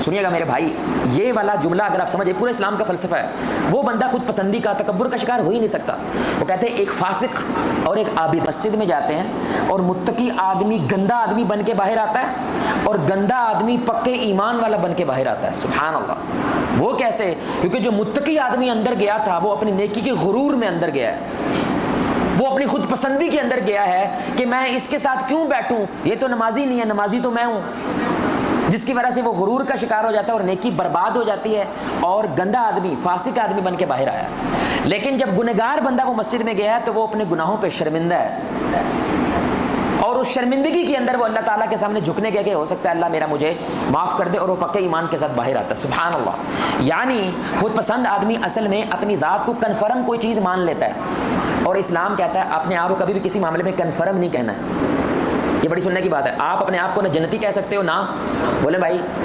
सुनिएगा मेरे भाई, ये वाला जुमला अगर आप समझे, पूरे इस्लाम का फ़लसफ़ा है। वो बंदा खुद पसंदी का, तकब्बुर का शिकार हो ही नहीं सकता। वो कहते हैं एक फासिक और एक आबिद मस्जिद में जाते हैं और मुत्तकी आदमी गंदा आदमी बन के बाहर आता है और गंदा आदमी पक्के ईमान वाला बन के बाहर आता है। सुभान अल्लाह। वो कैसे? क्योंकि जो मुत्तकी आदमी अंदर गया था वो अपनी नेकी के गुरूर में अंदर गया है, वो अपनी खुद पसंदी के अंदर गया है कि मैं इसके साथ क्यों बैठूं, ये तो नमाजी नहीं है, नमाजी तो मैं हूं, जिसकी वजह से वो गुरूर का शिकार हो जाता है और नेकी बर्बाद हो जाती है और गंदा आदमी, फासिक आदमी बन के बाहर आया। लेकिन जब गुनहगार बंदा वो मस्जिद में गया है तो वो अपने गुनाहों पे शर्मिंदा है और उस शर्मिंदगी के अंदर वो अल्लाह ताला के सामने झुकने गए कि हो सकता है अल्लाह मेरा मुझे माफ़ कर दे, और वो पक्के ईमान के साथ बाहर आता है। सुभान अल्लाह। यानी खुद पसंद आदमी असल में अपनी ज़ात को कन्फर्म कोई चीज़ मान लेता है और इस्लाम कहता है अपने आप को कभी भी किसी मामले में कन्फर्म नहीं कहना है। ये बड़ी सुनने की बात है। आप अपने आप को ना जन्नती कह सकते हो ना, बोले भाई